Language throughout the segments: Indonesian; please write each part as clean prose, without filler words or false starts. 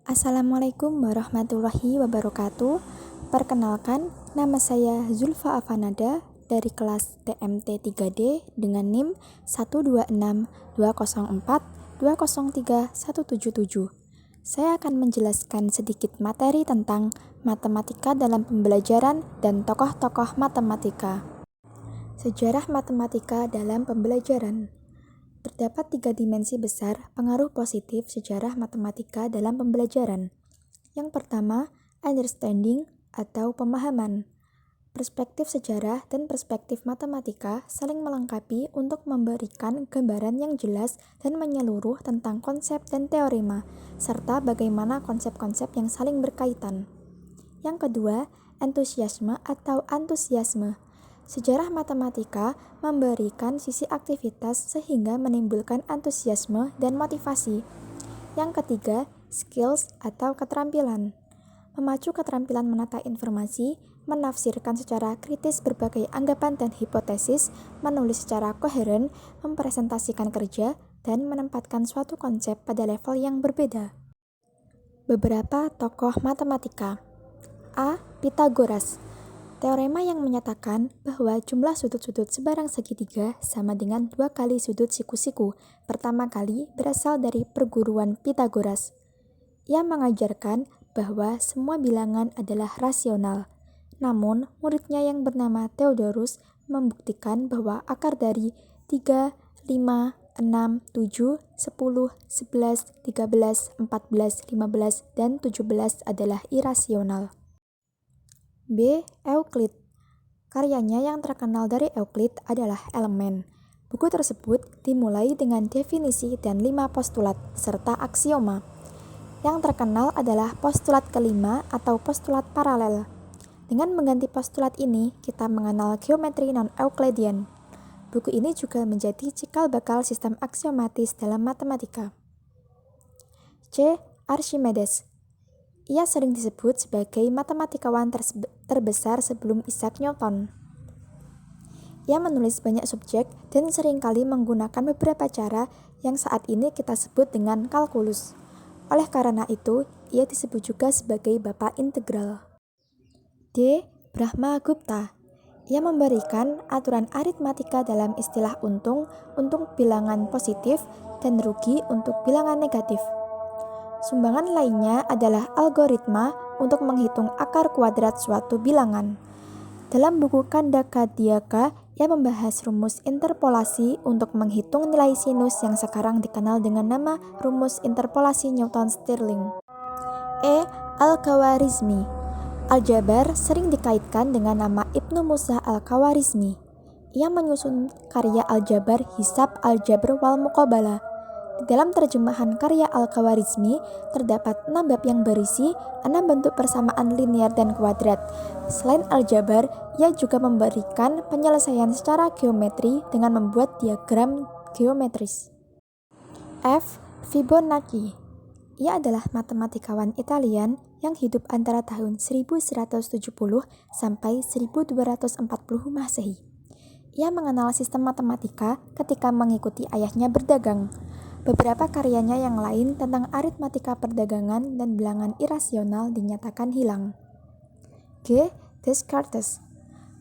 Assalamualaikum warahmatullahi wabarakatuh. Perkenalkan, nama saya Zulfa Afanada dari kelas TMT 3D dengan NIM 1262042031777. Saya akan menjelaskan sedikit materi tentang matematika dalam pembelajaran dan tokoh-tokoh matematika. Sejarah matematika dalam pembelajaran. Terdapat 3 dimensi besar pengaruh positif sejarah matematika dalam pembelajaran. Yang pertama, understanding atau pemahaman. Perspektif sejarah dan perspektif matematika saling melengkapi untuk memberikan gambaran yang jelas dan menyeluruh tentang konsep dan teorema, serta bagaimana konsep-konsep yang saling berkaitan. Yang kedua, entusiasme atau antusiasme. Sejarah matematika memberikan sisi aktivitas sehingga menimbulkan antusiasme dan motivasi. Yang ketiga, skills atau keterampilan. Memacu keterampilan menata informasi, menafsirkan secara kritis berbagai anggapan dan hipotesis, menulis secara koheren, mempresentasikan kerja, dan menempatkan suatu konsep pada level yang berbeda. Beberapa tokoh matematika. A. Pythagoras. Teorema yang menyatakan bahwa jumlah sudut-sudut sebarang segitiga sama dengan 2 kali sudut siku-siku pertama kali berasal dari perguruan Pythagoras. Ia mengajarkan bahwa semua bilangan adalah rasional. Namun, muridnya yang bernama Theodorus membuktikan bahwa akar dari 3, 5, 6, 7, 10, 11, 13, 14, 15, dan 17 adalah irasional. B. Euclid. Karyanya yang terkenal dari Euclid adalah Elemen. Buku tersebut dimulai dengan definisi dan 5 postulat, serta aksioma. Yang terkenal adalah postulat kelima atau postulat paralel. Dengan mengganti postulat ini, kita mengenal geometri non-Euclidean. Buku ini juga menjadi cikal bakal sistem aksiomatis dalam matematika. C. Archimedes. Ia sering disebut sebagai matematikawan terbesar sebelum Isaac Newton. Ia menulis banyak subjek dan seringkali menggunakan beberapa cara yang saat ini kita sebut dengan kalkulus. Oleh karena itu, ia disebut juga sebagai Bapak Integral. D. Brahmagupta. Ia memberikan aturan aritmatika dalam istilah untung untuk bilangan positif dan rugi untuk bilangan negatif. Sumbangan lainnya adalah algoritma untuk menghitung akar kuadrat suatu bilangan. Dalam buku Kandaka-Diyaka, ia membahas rumus interpolasi untuk menghitung nilai sinus yang sekarang dikenal dengan nama rumus interpolasi Newton-Stirling. E. Al-Khawarizmi. Aljabar sering dikaitkan dengan nama Ibnu Musa Al-Khawarizmi. Ia menyusun karya aljabar Hisab Al-Jabr wal Muqabalah. Di dalam terjemahan karya Al-Khawarizmi, terdapat 6 bab yang berisi 6 bentuk persamaan linier dan kuadrat. Selain aljabar, ia juga memberikan penyelesaian secara geometri dengan membuat diagram geometris. F. Fibonacci. Ia adalah matematikawan Italian yang hidup antara tahun 1170 sampai 1240 Masehi. Ia mengenal sistem matematika ketika mengikuti ayahnya berdagang. Beberapa karyanya yang lain tentang aritmatika perdagangan dan bilangan irasional dinyatakan hilang. G. Descartes.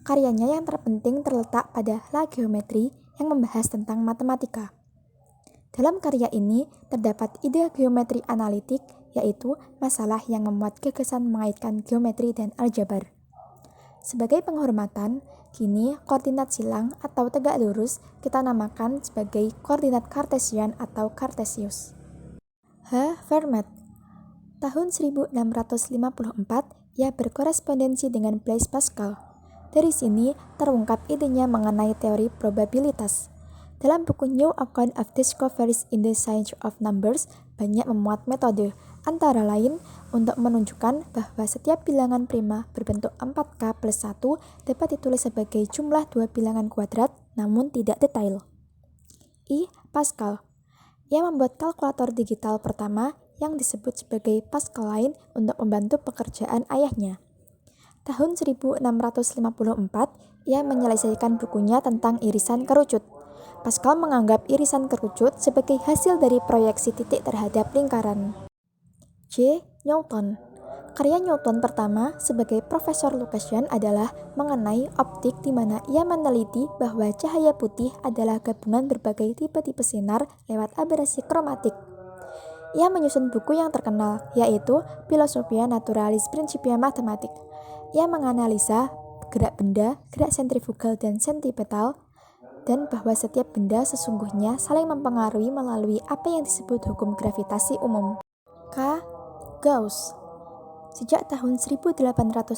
Karyanya yang terpenting terletak pada La Geometrie yang membahas tentang matematika. Dalam karya ini terdapat ide geometri analitik, yaitu masalah yang memuat gagasan mengaitkan geometri dan aljabar. Sebagai penghormatan, kini koordinat silang atau tegak lurus kita namakan sebagai koordinat Cartesian atau Cartesius. H. Fermat. Tahun 1654, ia berkorespondensi dengan Blaise Pascal. Dari sini terungkap idenya mengenai teori probabilitas. Dalam buku New Account of Discoveries in the Science of Numbers, banyak memuat metode, antara lain untuk menunjukkan bahwa setiap bilangan prima berbentuk 4K plus 1 dapat ditulis sebagai jumlah 2 bilangan kuadrat, namun tidak detail. I. Pascal. Ia membuat kalkulator digital pertama yang disebut sebagai Pascaline untuk membantu pekerjaan ayahnya. Tahun 1654, ia menyelesaikan bukunya tentang irisan kerucut. Pascal menganggap irisan kerucut sebagai hasil dari proyeksi titik terhadap lingkaran. J. Newton. Karya Newton pertama sebagai Profesor Lucasian adalah mengenai optik, di mana ia meneliti bahwa cahaya putih adalah gabungan berbagai tipe-tipe sinar lewat aberasi kromatik. Ia menyusun buku yang terkenal, yaitu Philosophia Naturalis Principia Mathematic. Ia menganalisa gerak benda, gerak sentrifugal dan sentipetal, dan bahwa setiap benda sesungguhnya saling mempengaruhi melalui apa yang disebut hukum gravitasi umum. K. Gauss. Sejak tahun 1820,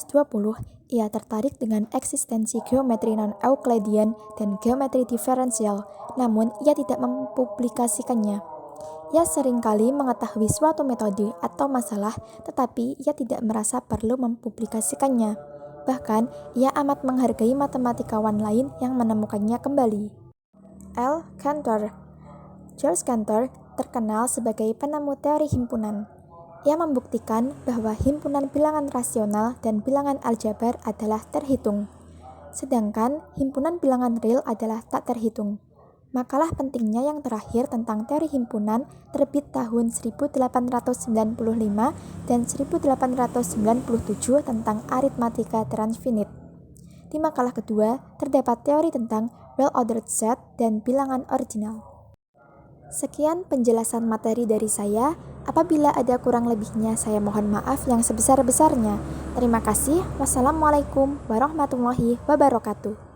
ia tertarik dengan eksistensi geometri non-Euclidean dan geometri diferensial, namun ia tidak mempublikasikannya. Ia seringkali mengetahui suatu metode atau masalah, tetapi ia tidak merasa perlu mempublikasikannya. Bahkan, ia amat menghargai matematikawan lain yang menemukannya kembali. L. Cantor. Jules Cantor terkenal sebagai penemu teori himpunan. Ia membuktikan bahwa himpunan bilangan rasional dan bilangan aljabar adalah terhitung, sedangkan himpunan bilangan real adalah tak terhitung. Makalah pentingnya yang terakhir tentang teori himpunan terbit tahun 1895 dan 1897 tentang aritmatika transfinite. Di makalah kedua, terdapat teori tentang well-ordered set dan bilangan ordinal. Sekian penjelasan materi dari saya. Apabila ada kurang lebihnya, saya mohon maaf yang sebesar-besarnya. Terima kasih. Wassalamualaikum warahmatullahi wabarakatuh.